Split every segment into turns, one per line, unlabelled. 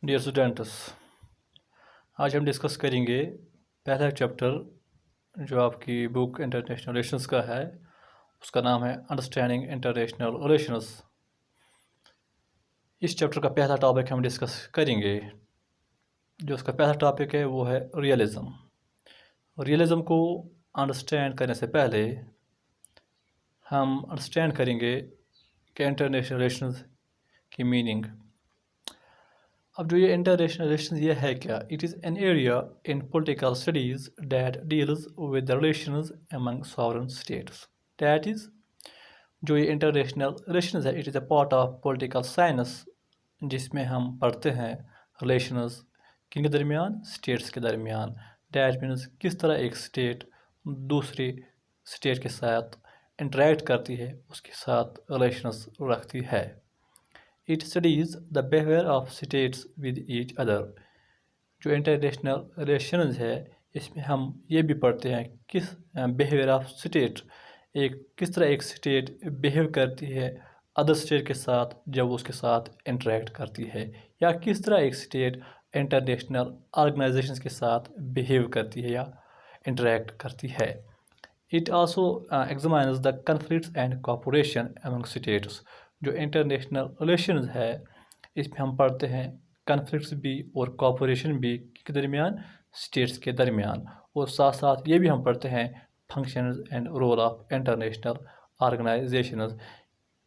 Dear students, आज हम discuss करेंगे पहला चैप्टर जो आपकी बुक इंटरनेशनल रिलेशंस का है। उसका नाम है अंडरस्टैंडिंग इंटरनेशनल रिलेशंस। इस चैप्टर का पहला टॉपिक हम डिस्कस करेंगे। जो उसका पहला टॉपिक है वो है रियलिज़म। रियलिज़म को अंडरस्टैंड करने से पहले हम अंडरस्टैंड करेंगे कि इंटरनेशनल रिलेशंस की मीनिंग। अब जो ये इंटरनेशनल रिलेशंस ये है क्या? It is an area in political studies that deals with the relations among sovereign states. That is जो ये इंटरनेशनल रिलेशंस है, it is a part of political science, जिसमें हम पढ़ते हैं रिलेशंस किन के दरमियान? स्टेट्स के दरमियान। दैट मीन्स किस तरह एक स्टेट दूसरी स्टेट के साथ इंटरेक्ट करती है, उसके साथ रिलेशंस रखती है। It studies the behavior of states with each other. जो इंटरनेशनल रिलेशंस है, इसमें हम ये भी पढ़ते हैं किस बिहेवियर ऑफ स्टेट, किस तरह एक स्टेट बिहेव करती है अदर स्टेट के साथ जब वो उसके साथ इंटरेक्ट करती है, या किस तरह एक स्टेट इंटरनेशनल ऑर्गेनाइजेशंस के साथ बिहेव करती है या इंटरेक्ट करती है। It also examines the conflicts and cooperation among states. जो इंटरनेशनल रिलेशंस है, इसमें हम पढ़ते हैं कन्फ्लिक्ट्स भी और कोऑपरेशन भी के दरमियान, स्टेट्स के दरमियान, और साथ साथ ये भी हम पढ़ते हैं functions and role of international organizations.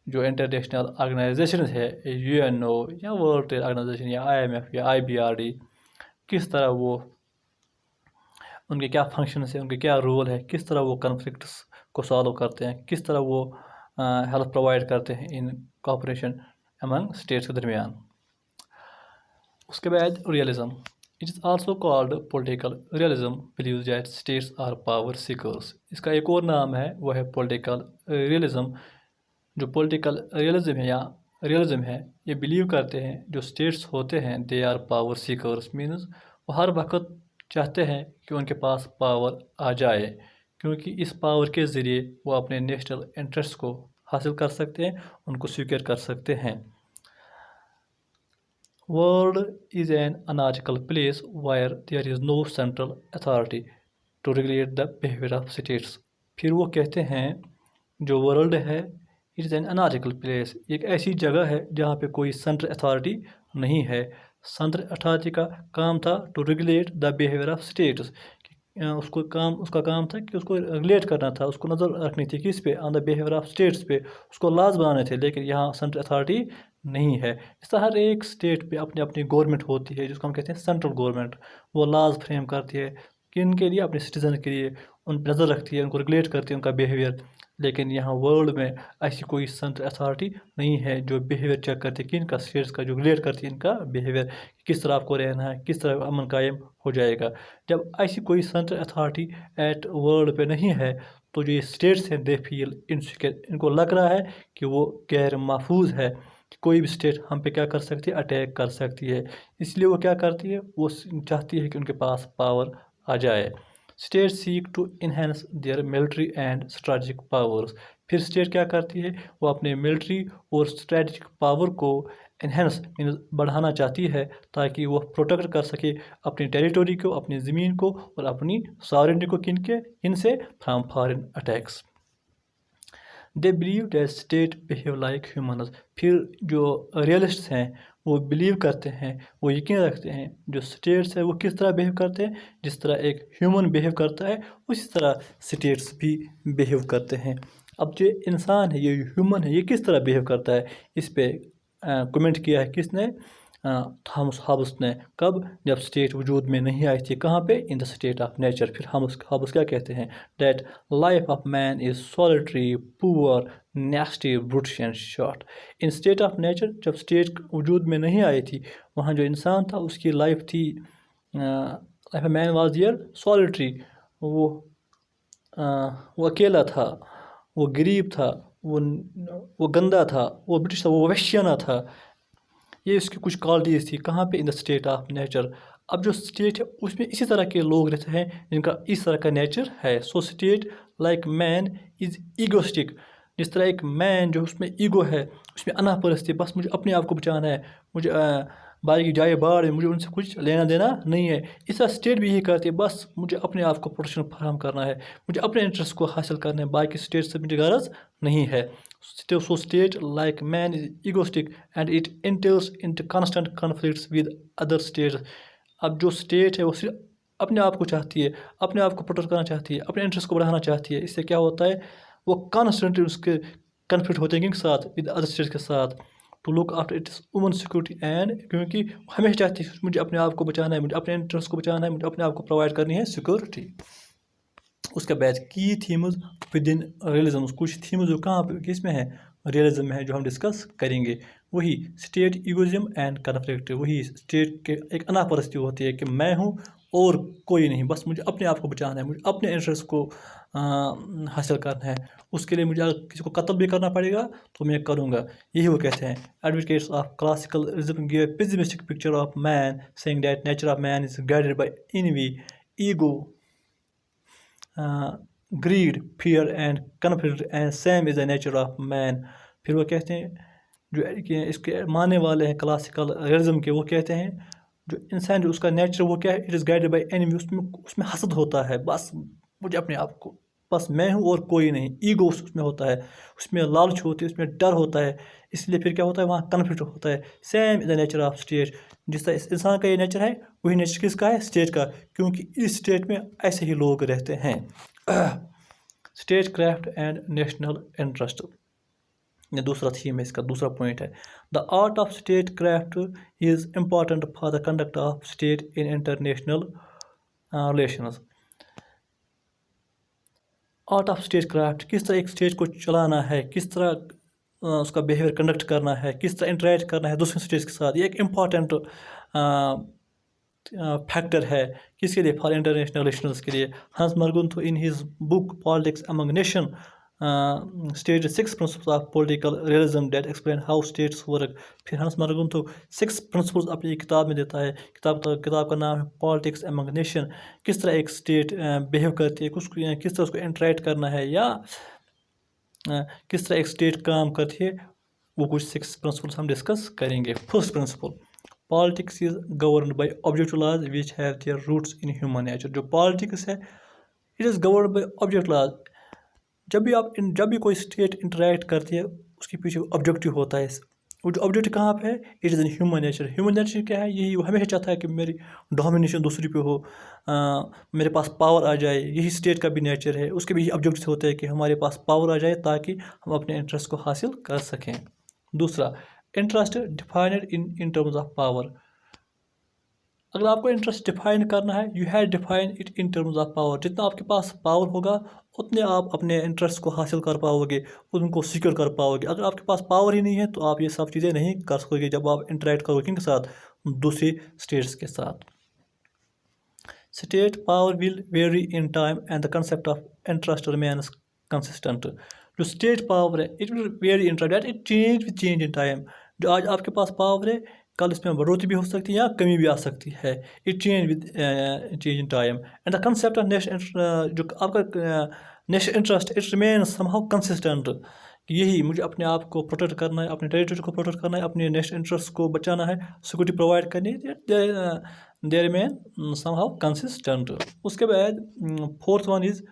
जो इंटरनेशनल ऑर्गेनाइजेशंस है, यूएनओ या वर्ल्ड ट्रेड ऑर्गेनाइजेशन या आईएमएफ या आईबीआरडी, किस तरह वो उनके क्या फंक्शंस है, उनके क्या रोल है, किस तरह वो कन्फ्लिक्ट्स को सॉल्व करते हैं, किस तरह वो हेल्प प्रोवाइड करते हैं इन कोऑपरेशन अमंग स्टेट्स के दरमियान। उसके बाद realism. It is also called political realism, believes that states are power seekers. इसका एक और नाम है, वो है पॉलिटिकल रियलिज़म। जो पॉलिटिकल रियलिज़म है या रियलिज़म है, ये बिलीव करते हैं जो स्टेट्स होते हैं they are power seekers, means वो हर वक्त चाहते हैं कि उनके पास पावर आ जाए, क्योंकि इस पावर के ज़रिए वो अपने नेशनल इंटरेस्ट को हासिल कर सकते हैं, उनको स्वीकार कर सकते हैं। World is an anarchical place where there is no central authority to regulate the behaviour of states. फिर वो कहते हैं जो वर्ल्ड है, it is an anarchical place, एक ऐसी जगह है जहाँ पे कोई सेंट्रल अथॉरिटी नहीं है। सेंट्रल अथॉरिटी का काम था to regulate the behaviour of states. उसका काम था कि उसको रेगुलेट करना था, उसको नज़र रखनी थी किस पे? On the behaviour of states पे, उसको लॉज बनाने थे। लेकिन यहाँ सेंट्रल अथॉरिटी नहीं है। इस तरह हर एक स्टेट पे अपनी अपनी गवर्नमेंट होती है, जिसको हम कहते हैं सेंट्रल गवर्नमेंट। वो लॉज फ्रेम करती है किन के लिए? अपने सिटीजन के लिए, उन पर नज़र रखती है, उनको रेगुलेट करती है उनका बिहेवियर। लेकिन यहाँ वर्ल्ड में ऐसी कोई सेंट्रल अथॉरिटी नहीं है जो बिहेवियर चेक करती है कि इनका स्टेट्स का, जो रेगुलेट करती है इनका बिहेवियर, किस तरह आपको रहना है, किस तरह अमन कायम हो जाएगा। जब ऐसी कोई सेंट्रल अथॉरिटी एट वर्ल्ड पे नहीं है, तो जो ये स्टेट्स हैं दे फील इनसिक्योर, इनको लग रहा है कि वो गैर महफूज है, कि कोई भी स्टेट हम पे क्या कर सकती है? अटैक कर सकती है। इसलिए वो क्या करती है? वो चाहती है कि उनके पास पावर आ जाए। State seek to enhance their military and strategic powers. फिर स्टेट क्या करती है? वो अपने मिलिट्री और स्ट्रेटजिक पावर को इन्हेंस मीन्स बढ़ाना चाहती है, ताकि वो प्रोटेक्ट कर सके अपनी टेरिटोरी को, अपनी ज़मीन को और अपनी सॉवरेनिटी को, किनके? इनसे, from foreign attacks. They believe that state behave like humans. फिर जो रियलिस्ट्स हैं वो बिलीव करते हैं, वो यकीन रखते हैं जो स्टेट्स है वो किस तरह बिहेव करते हैं, जिस तरह एक ह्यूमन बिहेव करता है उसी तरह स्टेट्स भी बिहेव करते हैं। अब जो इंसान है, ये ह्यूमन है, ये किस तरह बिहेव करता है, इस पे कमेंट किया है किसने? थॉमस हॉब्स ने। कब? जब स्टेट वजूद में नहीं आई थी। कहाँ पे? In the state of nature. फिर हॉब्स क्या कहते हैं? That life of man is solitary, poor, नेस्टी, brutish and short. In state of nature, जब स्टेट वजूद में नहीं आई थी, वहाँ जो इंसान था उसकी लाइफ थी, life of man was here solitary. वो अकेला था, वो गरीब था, वो गंदा था, वो ब्रिटिश था, वो वैश्याना था। ये इसकी कुछ क्वालिटीज़ थी। कहाँ पे? In the state of nature. अब जो स्टेट है उसमें इसी तरह के लोग रहते हैं जिनका इस तरह का नेचर है। So state like man is egoistic. जिस तरह एक मैन जो उसमें ईगो है, उसमें अनापरस्ती, बस मुझे अपने आप को बचाना है, मुझे बाहर की जाए बाढ़, मुझे उनसे कुछ लेना देना नहीं है। इस तरह स्टेट भी यही करती है, बस मुझे अपने आप को प्रोटेक्शन फराहम करना है, मुझे अपने इंटरेस्ट को हासिल करना है, बाकी स्टेट से मुझे गरज नहीं है। So state like man is egoistic and it enters into constant conflicts with other states. अब जो स्टेट है वो सिर्फ अपने आप को चाहती है, अपने आप को प्रोटेक्ट करना चाहती है, अपने इंटरेस्ट को बढ़ाना चाहती है। इससे क्या होता है, वो कॉन्स्टेंटली उसके कन्फ्लिक्ट होते हैं किनके साथ, विद अदर स्टेट्स के साथ, to look after its woman security and, क्योंकि हमेशा चाहती है मुझे अपने आप को बचाना है, मुझे अपने इंटरेस्ट को बचाना है, मुझे अपने आप को प्रोवाइड करनी है सिक्योरिटी। उसके बाद की थीम्स विद इन रियलिज्म, कुछ थीम्स जो कहाँ पे किस में है, रियलिज्म में है, जो हम डिस्कस करेंगे। वही स्टेट इगोइज्म एंड कन्फ्लिक्ट, वही स्टेट के एक अनापरस्ती होती है कि मैं हूँ और कोई नहीं, बस मुझे अपने आप को बचाना है, मुझे अपने इंटरेस्ट को हासिल करना है, उसके लिए मुझे अगर किसी को कत्ल भी करना पड़ेगा तो मैं करूँगा। यही वो कहते हैं। Advocates of classical realism give a pessimistic picture of man, saying that nature of man is guided by envy, ego, greed, fear and conflict and same is the nature of man. फिर वो कहते हैं, जो इसके मानने वाले हैं classical realism के, वो कहते हैं जो इंसान जो उसका नेचर वो क्या है, it is guided by enemy, उसमें हसद होता है, बस मुझे अपने आप को, बस मैं हूँ और कोई नहीं, ईगो उसमें होता है, उसमें लालच होती है, उसमें डर होता है, इसलिए फिर क्या होता है, वहाँ कन्फ्लिक्ट होता है। Same is the nature of state, जिस तरह इस इंसान का ये नेचर है वही नेचर किसका है, स्टेट का, क्योंकि इस स्टेट में ऐसे ही लोग रहते हैं। State craft and national interest, ये दूसरा थीम है, इसका दूसरा पॉइंट है। The art of state craft is important for the conduct of state in international relations. Art of state craft, किस तरह एक स्टेट को चलाना है, किस तरह उसका बिहेवियर कंडक्ट करना है, किस तरह इंटरेक्ट करना है दूसरे स्टेट्स के साथ, ये एक इम्पॉर्टेंट फैक्टर है किसके लिए, फॉर इंटरनेशनल रिलेशंस के लिए। Hans Morgenthau in his book politics among nation stated 6 principles of political realism that explain how states work। फिर हंस मरगुंथो 6 principles अपनी किताब में देता है, किताब का नाम है पॉलिटिक्स अमंग नेशन। किस तरह एक स्टेट बिहेव करती है, किस तरह उसको इंटरेक्ट करना है, या किस तरह एक स्टेट काम करती है, वो कुछ 6 principles हम डिस्कस करेंगे। First principle, politics is governed by objective laws which have their roots in human nature. जो पॉलिटिक्स है it is governed by objective laws. जब भी कोई स्टेट इंटरेक्ट करती है उसके पीछे ऑब्जेक्टिव होता है। वो जो ऑब्जेक्टिव कहाँ पे है, it is in human nature. Human nature क्या है, यही वो हमेशा चाहता है कि मेरी डोमिनेशन दूसरी पे हो, मेरे पास पावर आ जाए। यही स्टेट का भी नेचर है, उसके भी ऑब्जेक्टिव होते हैं कि हमारे पास पावर आ जाए ताकि हम अपने इंटरेस्ट को हासिल कर सकें। दूसरा, interest defined in terms of power. अगर आपको इंटरेस्ट डिफाइन करना है, you have define it in terms of power. जितना आपके पास पावर होगा उतने आप अपने इंटरेस्ट को हासिल कर पाओगे, उनको सिक्योर कर पाओगे। अगर आपके पास पावर ही नहीं है तो आप ये सब चीज़ें नहीं कर सकोगे जब आप इंटरेक्ट करोगे किनके साथ, दूसरी स्टेट्स के साथ। State power will very in time and the concept of interest remains consistent. जो स्टेट पावर है it will very in time, it change in time. जो आज आपके पास पावर है कल इसमें बढ़ोतरी भी हो सकती है या कमी भी आ सकती है। It change in time and the concept of जो आपका national interest it remains somehow consistent. यही मुझे अपने आप को प्रोटेक्ट करना है, अपने टेरिटरी को प्रोटेक्ट करना है, अपने नेशनल इंटरेस्ट को बचाना है, सिक्योरिटी प्रोवाइड करनी है, दे रिमेन समहाउ कंसिस्टेंट। उसके बाद fourth one is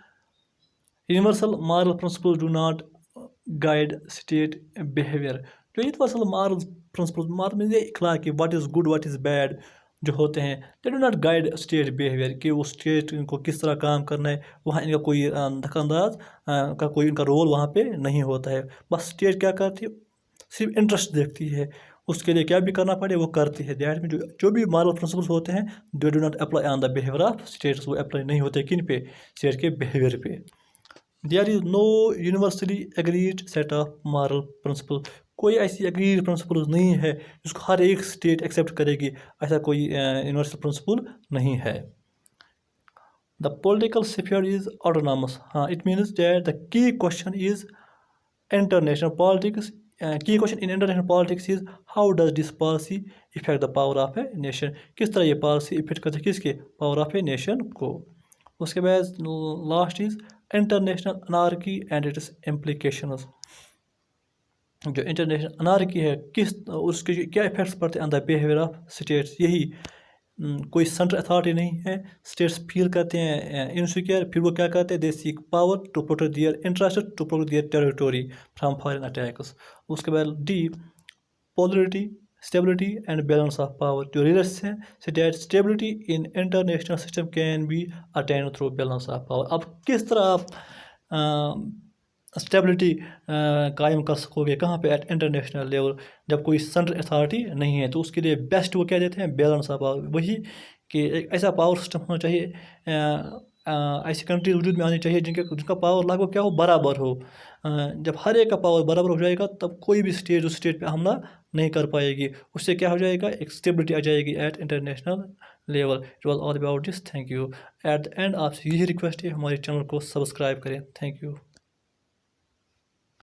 universal moral principle do not guide state behaviour. जो यूनिवर्सल मॉरल प्रिंसिपल, मॉरल में ये इखलाकी, what is good what is bad जो होते हैं, they do not guide state behaviour, कि वो स्टेट को किस तरह काम करना है, वहाँ इनका कोई दखलंदाज का कोई इनका रोल वहाँ पे नहीं होता है। बस स्टेट क्या करती है, सिर्फ इंटरेस्ट देखती है, उसके लिए क्या भी करना पड़े वो करती है। दैट में जो भी मॉरल प्रिंसिपल्स होते हैं they do not apply on the behaviour of states. वो अप्लाई नहीं होते किन पे, स्टेट के बिहेवियर पे। There is no universally agreed set of moral principle. कोई ऐसी एग्रीड प्रिंसिपल नहीं है जिसको हर एक स्टेट एक्सेप्ट करेगी, ऐसा कोई यूनिवर्सल प्रिंसिपल नहीं है। The political sphere is autonomous. हाँ, it means that the key question is international politics. Key question in international politics is how does this policy affect the power of a nation. किस तरह ये policy effect करती है किसके, power of a nation को। उसके बाद last is international anarchy and it's implications. جو انٹرنیشنل انارکی ہے اس کے کیا افیکٹس پڑتے ہیں آن دا بیہیویئر آف اسٹیٹس. یہی کوئی سینٹرل اتھارٹی نہیں ہے, اسٹیٹس فیل کرتے ہیں انسیکیور, پھر وہ کیا کرتے ہیں, they seek power to protect their interest, to protect their territory from foreign attacks. اس کے بعد ڈی, polarity, stability and balance of power. جو ریلرس ہیں that stability in international system can be attained through balance of power. اب کس طرح آپ اسٹیبلٹی قائم کر سکو گے, کہاں پہ, ایٹ انٹرنیشنل لیول, جب کوئی سینٹرل اتھارٹی نہیں ہے. تو اس کے لیے بیسٹ وہ کیا دیتے ہیں, بیلنس آف پاور. وہی کہ ایک ایسا پاور سسٹم ہونا چاہیے, ایسی کنٹری وجود میں آنی چاہیے جن کا پاور لگ بھگ کیا ہو, برابر ہو. جب ہر ایک کا پاور برابر ہو جائے گا تب کوئی بھی اسٹیٹ اس اسٹیٹ پہ حملہ نہیں کر پائے گی. اس سے کیا ہو جائے گا, ایک اسٹیبلٹی آ جائے گی at international level. It was all about this. Thank you. At the end آپ سے یہی ریکویسٹ ہے, ہمارے چینل کو سبسکرائب کریں. Thank you.